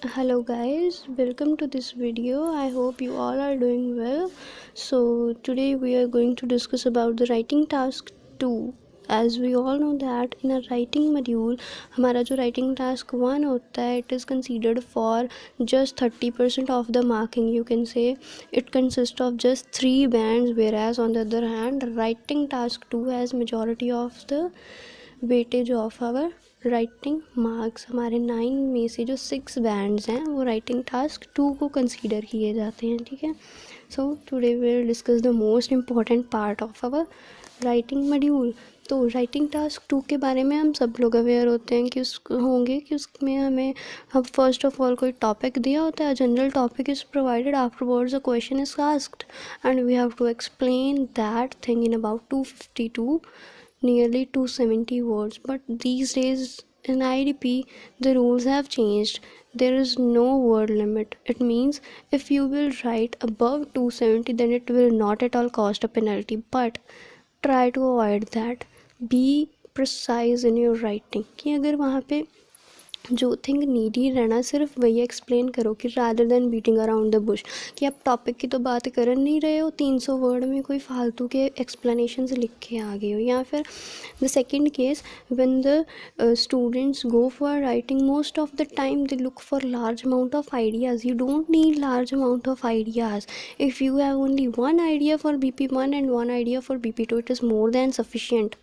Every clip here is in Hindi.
Hello guys, welcome to this video. I hope you all are doing well. So today we are going to discuss about the writing task 2. As we all know that in a writing module हमारा जो writing task 1 होता है it is considered for just 30% of the marking. You can say it consists of just 3 bands, whereas on the other hand writing task 2 has majority of the weightage of our writing marks. हमारे 9 में से जो 6 बैंड्स हैं वो राइटिंग टास्क 2 को कंसीडर किए जाते हैं. ठीक है. So today we will discuss the most important part of our writing module. तो राइटिंग टास्क 2 के बारे में हम सब लोग अवेयर होते हैं कि उसमें हमें हम फर्स्ट ऑफ ऑल कोई टॉपिक दिया होता है. General topic is provided, afterwards a question is asked and we have to explain that thing in about 252 nearly 270 words. But these days in IDP the rules have changed. There is no word limit. It means if you will write above 270 then it will not at all cost a penalty, but try to avoid that. Be precise in your writing कि अगर वहाँ पे जो थिंग नीडी रहना सिर्फ वही एक्सप्लेन करो कि rather than beating around the Bush कि आप टॉपिक की तो बात कर नहीं रहे हो, 300 वर्ड में कोई फालतू के एक्सप्लेनेशंस लिख के आ गए हो. या फिर the second case when the students go for writing, most of the time they look for large amount of ideas. You don't need large amount of ideas. If you have only one idea for BP1 and one idea for BP2, it is more than sufficient.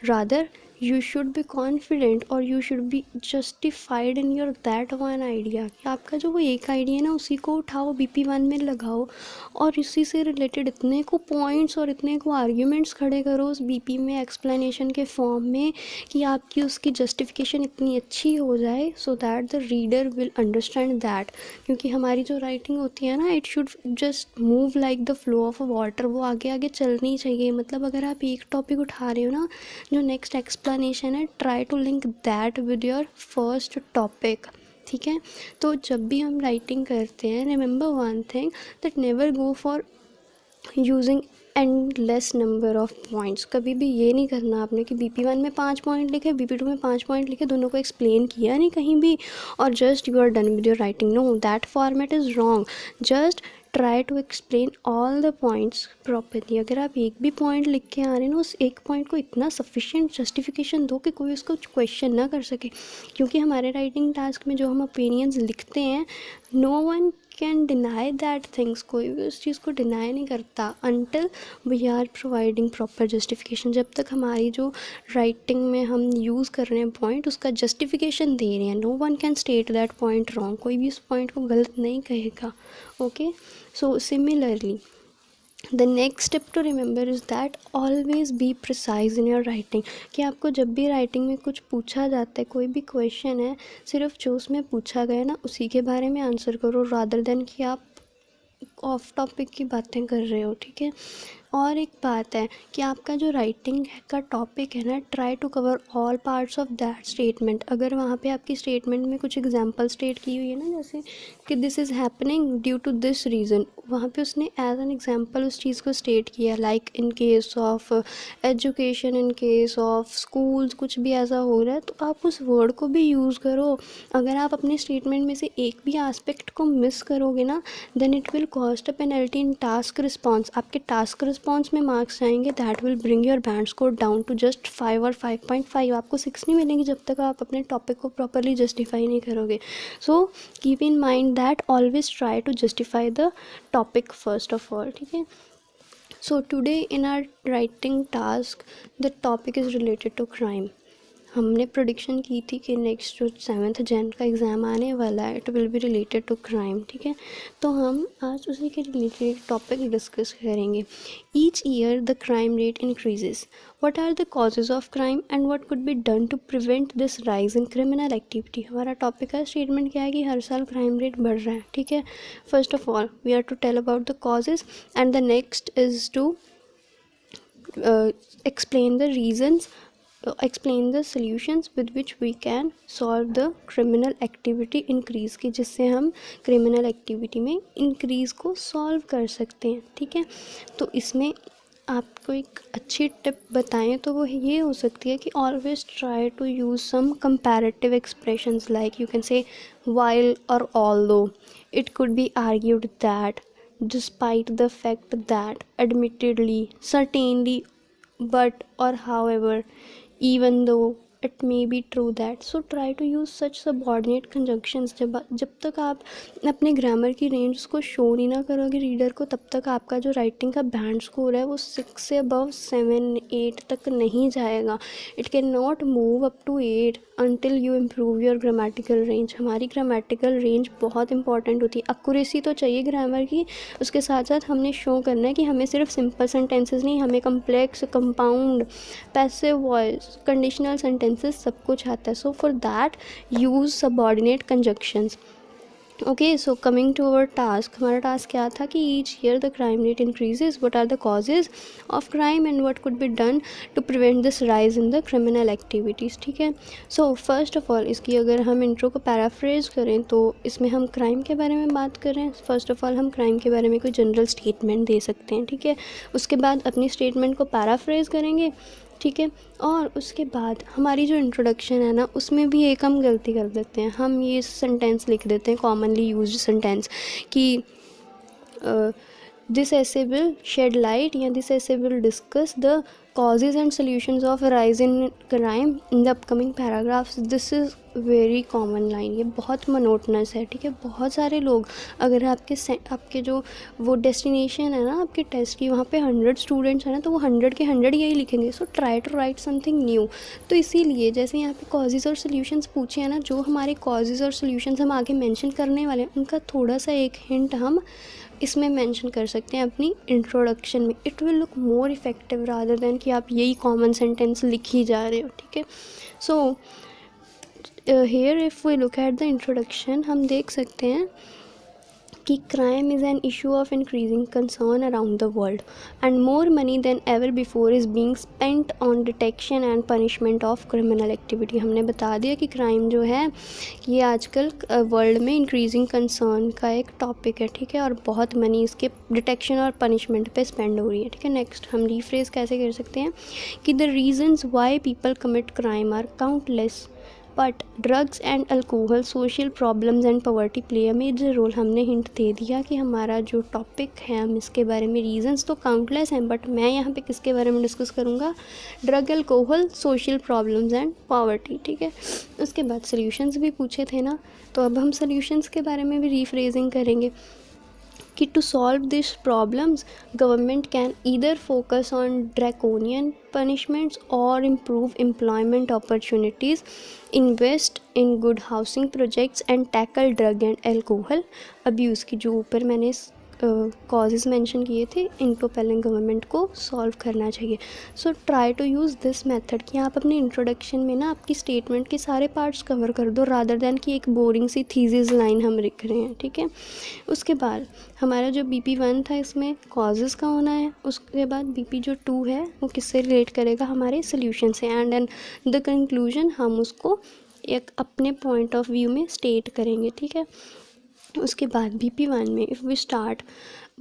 Rather you should be confident or you should be justified in your that one idea कि आपका जो वो एक आइडिया है ना उसी को उठाओ, BP1 में लगाओ और इसी से रिलेटेड इतने को पॉइंट्स और इतने को आर्ग्यूमेंट्स खड़े करो उस BP में एक्सप्लेनेशन के फॉर्म में कि आपकी उसकी जस्टिफिकेशन इतनी अच्छी हो जाए so that the reader will understand that. क्योंकि हमारी जो राइटिंग होती है ना, it should just move like the flow of water. वो आगे आगे चलनी चाहिए. मतलब अगर आप एक टॉपिक उठा रहे हो ना, जो नेक्स्ट एक्सप्लेनेशन है, try to link that with your first topic. ठीक है. तो जब भी हम राइटिंग करते हैं, remember one thing that never go for using endless number of points. कभी भी ये नहीं करना आपने कि BP1 में 5 पॉइंट लिखे, BP2 में 5 पॉइंट लिखे, दोनों को एक्सप्लेन किया नहीं कहीं भी और just you are done with your writing. No, that format is wrong. Just try to explain all the points properly. अगर आप एक भी पॉइंट लिख के आ रहे हैं ना, उस एक पॉइंट को इतना सफिशिएंट जस्टिफिकेशन दो कि कोई उसको क्वेश्चन ना कर सके. क्योंकि हमारे राइटिंग टास्क में जो हम ओपिनियंस लिखते हैं, no one can deny that things. कोई भी उस चीज़ को डिनाई नहीं करता until we are providing proper justification. जब तक हमारी जो राइटिंग में हम यूज़ कर रहे हैं पॉइंट, उसका जस्टिफिकेशन दे रहे हैं, no one can state that point wrong. कोई भी उस पॉइंट को गलत नहीं कहेगा. Okay. So similarly the next step to remember is that always be precise in your writing. कि आपको जब भी राइटिंग में कुछ पूछा जाता है, कोई भी क्वेश्चन है, सिर्फ जो उसमें पूछा गया ना उसी के बारे में आंसर करो, रादर देन कि आप ऑफ टॉपिक की बातें कर रहे हो. ठीक है. और एक बात है कि आपका जो राइटिंग का टॉपिक है ना, try to cover all parts of that statement. अगर वहाँ पे आपकी स्टेटमेंट में कुछ एग्जांपल स्टेट की हुई है ना, जैसे कि this is happening due to this reason, वहाँ पे उसने एज एन एग्जांपल उस चीज़ को स्टेट किया. Like in case of education, in case of schools, कुछ भी ऐसा हो रहा है तो आप उस वर्ड को भी यूज़ करो. अगर आप अपने स्टेटमेंट में से एक भी एस्पेक्ट को मिस करोगे ना, then it will cost a penalty in task response. आपके टास्क रिस्पॉन्स में मार्क्स आएंगे, that will bring your band score down to just 5 और 5.5. आपको 6 नहीं मिलेंगे जब तक आप अपने टॉपिक को प्रॉपरली जस्टिफाई नहीं करोगे. So keep in mind that always try to justify the topic first of all. ठीक है. So today in our writing task the topic is related to crime. हमने प्रोडिक्शन की थी कि नेक्स्ट जो 7 जनवरी का एग्ज़ाम आने वाला है, it will be related to crime. ठीक है. तो हम आज उसी के रिलेटेड टॉपिक डिस्कस करेंगे. Each year the crime rate increases. What are the causes of crime and what could be done to prevent this rise in criminal activity. हमारा टॉपिक का स्टेटमेंट क्या है कि हर साल क्राइम रेट बढ़ रहा है. ठीक है. First of all we are to tell about the causes and the next is to explain the reasons, explain the solutions with which we can solve the criminal activity increase, कि जिससे हम criminal activity में increase को solve कर सकते हैं. ठीक है. तो इसमें आपको एक अच्छी टिप बताएं तो वो ये हो सकती है कि always try to use some comparative expressions like you can say while or although. It could be argued that, despite the fact that, admittedly, certainly, but, or however, even though, it may be true that. So try to use such subordinate conjunctions. जब तक आप अपने ग्रामर की रेंज को शो नहीं ना करोगे रीडर को, तब तक आपका जो राइटिंग का बैंड स्कोर है वो 6 से अबव 7-8 तक नहीं जाएगा. It can not move up to 8 until you improve your grammatical range. हमारी grammatical range बहुत इंपॉर्टेंट होती है. एक्यूरेसी तो चाहिए ग्रामर की, उसके साथ साथ हमने शो करना है कि हमें सिर्फ सिंपल सेंटेंसेस नहीं, हमें complex, compound, passive voice, conditional sentences सब कुछ आता है. So for that use subordinate conjunctions. Okay, so coming to our task. हमारा टास्क क्या था कि each year the crime rate increases, what are the causes of crime and what could be done to prevent this rise in the criminal activities. ठीक है, सो फर्स्ट ऑफ ऑल इसकी अगर हम इंट्रो को पैराफ्रेज करें तो इसमें हम क्राइम के बारे में बात कर रहे हैं. फर्स्ट ऑफ ऑल हम क्राइम के बारे में कोई जनरल स्टेटमेंट दे सकते हैं. ठीक है, उसके बाद अपनी स्टेटमेंट को पैराफ्रेज करेंगे. ठीक है, और उसके बाद हमारी जो इंट्रोडक्शन है ना उसमें भी एक हम गलती कर देते हैं. हम ये सेंटेंस लिख देते हैं, कॉमनली यूज्ड सेंटेंस, कि दिस ऐसे विल शेड लाइट या दिस ऐसे will discuss the causes and solutions of rise in crime in the upcoming paragraphs. This is very common line. ये बहुत मोनोटनस है. ठीक है, बहुत सारे लोग, अगर आपके जो वो डेस्टिनेशन है ना आपके टेस्ट की, वहाँ पे 100 स्टूडेंट्स हैं ना, तो वो 100 के 100 यही लिखेंगे. So try to write something new. तो इसीलिए जैसे यहाँ पे कॉजेज़ और सोल्यूशंस पूछे हैं ना, जो हमारे कॉजेज़ और सोल्यूशंस हम आगे मेंशन करने वाले हैं उनका थोड़ा सा एक हिंट हम इसमें मेंशन कर सकते हैं अपनी इंट्रोडक्शन में. It will look more effective rather than कि आप यही कॉमन सेंटेंस लिख ही जा रहे हो. ठीक है, so here if we look at the introduction, हम देख सकते हैं कि crime is an issue of increasing concern around the world and more money than ever before is being spent on detection and punishment of criminal activity. हमने बता दिया कि क्राइम जो है ये आजकल वर्ल्ड में इंक्रीजिंग कंसर्न का एक टॉपिक है. ठीक है, और बहुत मनी इसके डिटेक्शन और पनिशमेंट पे स्पेंड हो रही है. ठीक है, नेक्स्ट हम रीफ्रेज कैसे कर सकते हैं कि the reasons why people commit crime are countless, but drugs and alcohol, social problems and poverty play a major role. हमने हिंट दे दिया कि हमारा जो टॉपिक है हम इसके बारे में, रीजंस तो काउंटलेस हैं बट मैं यहाँ पे किसके बारे में डिस्कस करूँगा, drug, alcohol, social problems and poverty. ठीक है, उसके बाद सोल्यूशंस भी पूछे थे ना, तो अब हम सोल्यूशंस के बारे में भी रीफ्रेजिंग करेंगे कि to solve these problems government can either focus on draconian punishments or improve employment opportunities, invest in good housing projects and tackle drug and alcohol abuse. की जो ऊपर मैंने कॉजेज़ मेंशन किए थे इनको पहले गवर्नमेंट को सॉल्व करना चाहिए. So try to use this method कि आप अपने इंट्रोडक्शन में ना आपकी स्टेटमेंट के सारे पार्ट्स कवर कर दो रादर दैन कि एक बोरिंग सी थीसिस लाइन हम लिख रहे हैं. ठीक है, उसके बाद हमारा जो BP1 था इसमें कॉजेज़ का होना है. उसके बाद BP जो 2 है वो किससे रिलेट करेगा, हमारे सोल्यूशन से. एंड द कंक्लूजन हम उसको एक अपने पॉइंट ऑफ व्यू में स्टेट करेंगे. ठीक है, उसके बाद BP1 में if we start,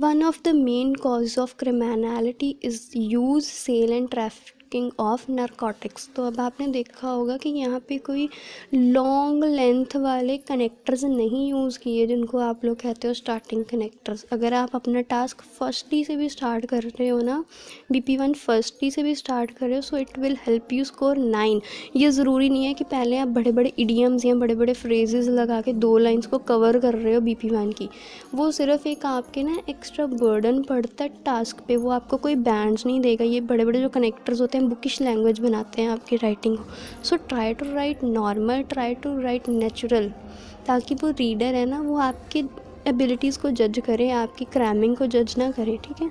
one of the main cause of criminality is use, sale and trafficking of narcotics. तो अब आपने देखा होगा कि यहाँ पे कोई लॉन्ग लेंथ वाले कनेक्टर्स नहीं यूज़ किए जिनको आप लोग कहते हो स्टार्टिंग कनेक्टर्स. अगर आप अपना टास्क फर्स्टली से भी स्टार्ट कर रहे हो ना, BP1 फर्स्टली से भी स्टार्ट कर रहे हो, सो it will help you score 9. ये ज़रूरी नहीं है कि पहले आप बड़े बड़े इडियम्स या बड़े बड़े फ्रेजेस लगा के 2 लाइन्स को कवर कर रहे हो BP1 की. वो सिर्फ एक आपके ना एक्स्ट्रा बर्डन पड़ता है टास्क पे, वो आपको कोई बैंड्स नहीं देगा. ये बड़े बड़े जो कनेक्टर्स होते हैं बुकिश लैंग्वेज बनाते हैं आपकी राइटिंग को. So try to write normal, try to write natural, ताकि वो रीडर है ना वो आपकी एबिलिटीज़ को जज करे, आपकी क्रैमिंग को जज ना करे. ठीक है,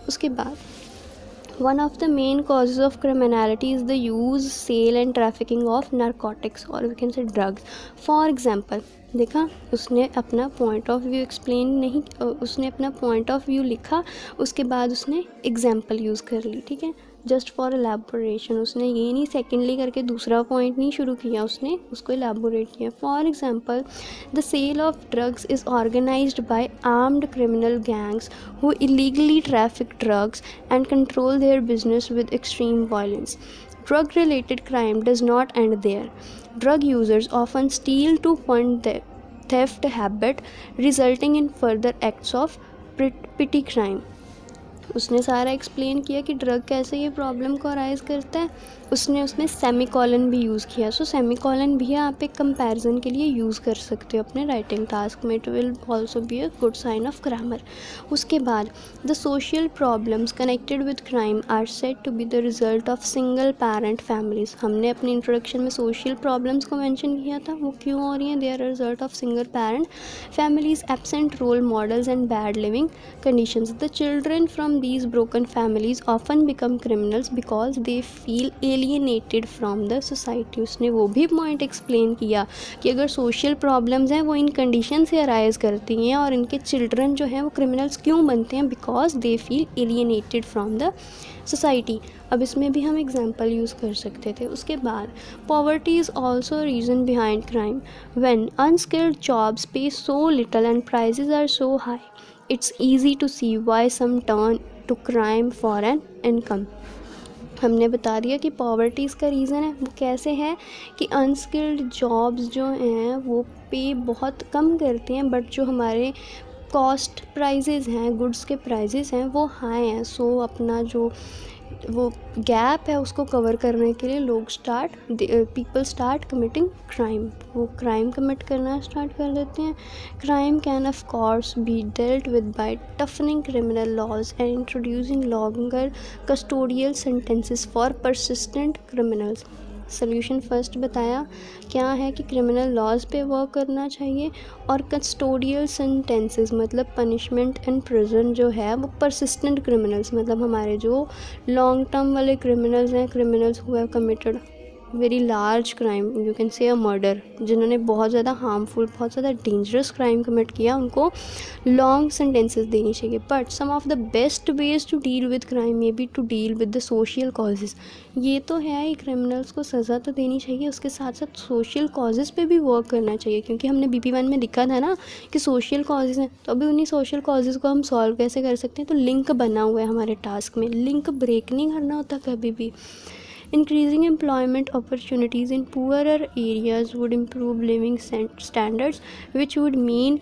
उसके बाद one of the main causes of criminality is the use, sale and trafficking of narcotics और we can say drugs. For example, देखा उसने अपना पॉइंट ऑफ व्यू एक्सप्लेन नहीं, उसने अपना पॉइंट ऑफ व्यू लिखा, उसके बाद उसने एग्जाम्पल यूज़ कर ली. ठीक है, जस्ट फॉर एलैबोरेशन, उसने ये नहीं सेकेंडली करके दूसरा पॉइंट नहीं शुरू किया, उसने उसको एलैबोरेट किया. For example, the sale of drugs is organised by armed criminal gangs who illegally traffic drugs and control their business with extreme violence. Drug related crime does not end there. Drug users often steal to fund the theft habit, resulting in further acts of petty crime. उसने सारा एक्सप्लेन किया कि ड्रग कैसे ये प्रॉब्लम को अराइज करता है. उसने सेमी कॉलन भी यूज़ किया. सो सेमी कॉलन भी आप एक कंपैरिजन के लिए यूज़ कर सकते हो अपने राइटिंग टास्क में. It will also be a good sign of grammar. उसके बाद, the social problems connected with crime are said to be the result of single parent families. हमने अपनी इंट्रोडक्शन में सोशल प्रॉब्लम्स को मैंशन किया था. वो क्यों हो रही हैं? They are result of single parent families, absent role models and bad living conditions. The children from these broken families often become criminals because they feel alienated from the society. उसने वो भी पॉइंट एक्सप्लेन किया कि अगर सोशल प्रॉब्लम्स हैं वो इन कंडीशन से अराइज करती हैं और इनके चिल्ड्रन जो हैं वो क्रिमिनल्स क्यों बनते हैं? Because they feel alienated from the society. अब इसमें भी हम एग्जाम्पल यूज़ कर सकते थे. उसके बाद, poverty is also reason behind crime. When unskilled jobs pay so little and prices are so high, it's easy to see why some turn to crime for an income. हमने बता दिया कि पॉवर्टी इसका रीज़न है. वो कैसे है कि अनस्किल्ड जॉब्स जो हैं वो पे बहुत कम करते हैं, बट जो हमारे कॉस्ट प्राइजेज़ हैं, गुड्स के प्राइजेज़ हैं, वो हाई हैं. सो अपना जो वो गैप है उसको कवर करने के लिए लोग पीपल स्टार्ट कमिटिंग क्राइम. वो क्राइम कमिट करना स्टार्ट कर देते हैं. Crime can of course be dealt with by toughening criminal laws and introducing longer custodial sentences for persistent criminals. Solution first बताया क्या है कि क्रिमिनल लॉज पे वर्क करना चाहिए, और कस्टोडियल सेंटेंसेस मतलब पनिशमेंट एंड प्रिजन जो है वो परसिस्टेंट क्रिमिनल्स मतलब हमारे जो लॉन्ग टर्म वाले क्रिमिनल्स हैं, criminals who have committed very large crime, you can से अ मर्डर, जिन्होंने बहुत ज़्यादा हार्मफुल, बहुत ज़्यादा डेंजरस क्राइम कमिट किया, उनको लॉन्ग सेंटेंसेस देनी चाहिए. But some of the best ways to deal with crime may be to deal with the social causes. ये तो है ही, क्रिमिनल्स को सज़ा तो देनी चाहिए, उसके साथ साथ सोशल कॉजेज़ पे भी वर्क करना चाहिए, क्योंकि हमने BP1 में लिखा था ना कि सोशल कॉजेज़ हैं. तो अभी उन्हीं सोशल कॉजेज़ को हम सॉल्व कैसे कर सकते हैं? तो लिंक बना हुआ है हमारे टास्क में, लिंक ब्रेक नहीं करना होता कभी भी. Increasing employment opportunities in poorer areas would improve living standards, which would mean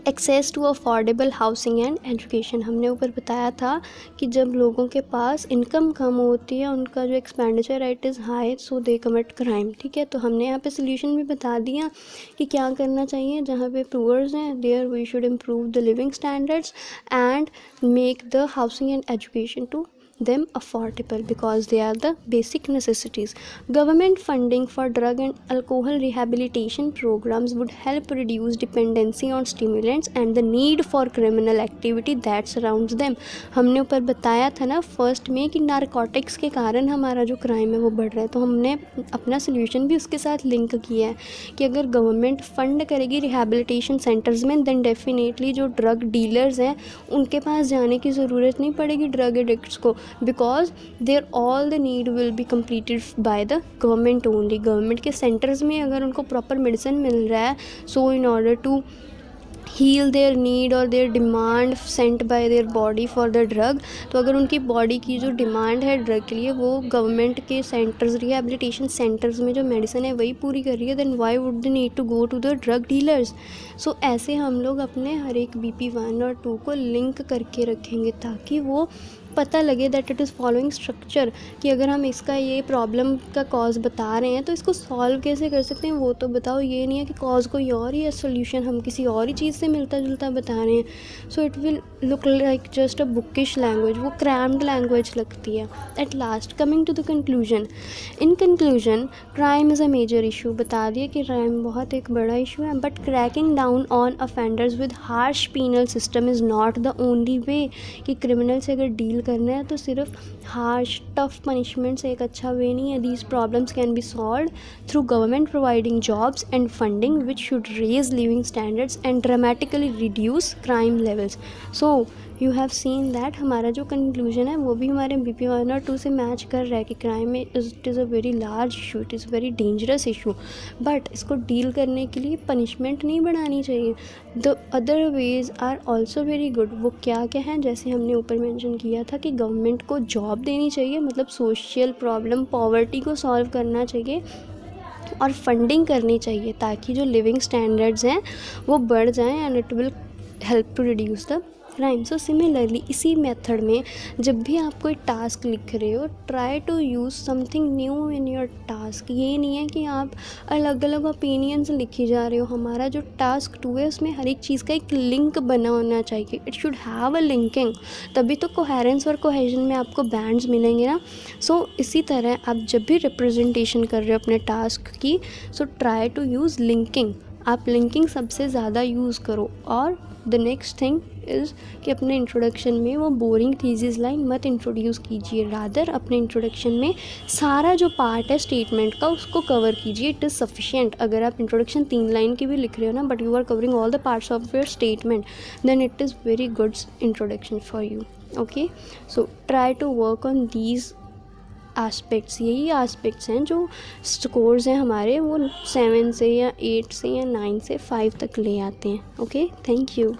access to affordable housing and education. हमने ऊपर बताया था कि जब लोगों के पास इनकम कम होती है, उनका जो expenditure rate is high, so they commit crime. ठीक है, तो हमने यहाँ पे सोल्यूशन भी बता दिया कि क्या करना चाहिए. जहाँ पे पुअर्स हैं, there we should improve the living standards and make the housing and education to them affordable because they are the basic necessities. Government funding for drug and alcohol rehabilitation programs would help reduce dependency on stimulants and the need for criminal activity that surrounds them. हमने ऊपर बताया था ना फर्स्ट में कि नारकोटिक्स के कारण हमारा जो क्राइम है वो बढ़ रहा है, तो हमने अपना सोल्यूशन भी उसके साथ लिंक किया है कि अगर गवर्नमेंट फंड करेगी रिहैबिलिटेशन सेंटर्स में, देन डेफिनेटली जो ड्रग डीलर्स हैं उनके पास जाने की ज़रूरत नहीं पड़ेगी ड्रग एडिक्ट्स को, because their all the need will be completed by the government only. Government के सेंटर्स में अगर उनको प्रॉपर मेडिसिन मिल रहा है, so in order to heal their need or their demand sent by their body for the drug, तो अगर उनकी बॉडी की जो डिमांड है ड्रग के लिए वो गवर्नमेंट के सेंटर्स, रिहैबिलिटेशन सेंटर्स में जो मेडिसिन है वही पूरी कर रही है, then why would they need to go to the drug dealers. So ऐसे हम लोग अपने हर एक BP1 और 2 को लिंक करके रखेंगे ताकि वो पता लगे that it is following structure, कि अगर हम इसका ये प्रॉब्लम का कॉज बता रहे हैं तो इसको सॉल्व कैसे कर सकते हैं वो तो बताओ. ये नहीं है कि कॉज कोई और ही है, सोल्यूशन हम किसी और ही चीज़ से मिलता जुलता बता रहे हैं. So it will look like just a bookish language, वो क्रैम्ड लैंग्वेज लगती है. At last, coming to the conclusion. In conclusion, crime is a major issue. बता दिया कि क्राइम बहुत एक बड़ा इशू है, but cracking down on offenders with harsh penal system is not the only way. कि क्रिमिनल से अगर डील करना है तो सिर्फ हार्श टफ पनिशमेंट्स एक अच्छा वे नहीं है. These problems can be solve through government providing jobs and funding which should raise living standards and dramatically reduce crime levels. So you have seen that हमारा जो कंक्लूजन है वो भी हमारे BP 1 और 2 से मैच कर रहा है कि क्राइम में it is a very large issue, it is a very dangerous issue. But इसको डील करने के लिए पनिशमेंट नहीं बढ़ानी चाहिए. The other ways are also very good. वो क्या क्या हैं, जैसे हमने ऊपर मेंशन किया था कि गवर्नमेंट को जॉब देनी चाहिए, मतलब सोशल प्रॉब्लम पॉवर्टी को सॉल्व करना चाहिए और फंडिंग करनी चाहिए ताकि जो लिविंग स्टैंडर्ड्स हैं वो बढ़ जाएं and it will help to reduce the crime. So similarly इसी मेथड में जब भी आप कोई टास्क लिख रहे हो, try to use something new in your task. ये नहीं है कि आप अलग अलग ओपिनियंस लिखी जा रहे हो. हमारा जो टास्क 2 है उसमें हर एक चीज़ का एक लिंक बना होना चाहिए. It should have a linking, तभी तो कोहेरेंस और कोहेजन में आपको बैंड्स मिलेंगे ना. सो इसी तरह आप जब भी रिप्रेजेंटेशन कर रहे हो अपने टास्क की, so try to use linking. आप लिंकिंग सबसे ज़्यादा यूज़ करो. और द नेक्स्ट थिंग इज़ कि अपने इंट्रोडक्शन में वो बोरिंग थीसिस लाइन मत इंट्रोड्यूस कीजिए. रादर अपने इंट्रोडक्शन में सारा जो पार्ट है स्टेटमेंट का उसको कवर कीजिए. It is sufficient. अगर आप इंट्रोडक्शन 3 लाइन की भी लिख रहे हो ना, but you are covering all the parts of your statement, then it is very good introduction for you. Okay, so try to work on these aspects. यही एस्पेक्ट्स हैं जो स्कोर्स हैं हमारे वो 7 से या 8 से या 9 से 5 तक ले आते हैं. Okay, thank you.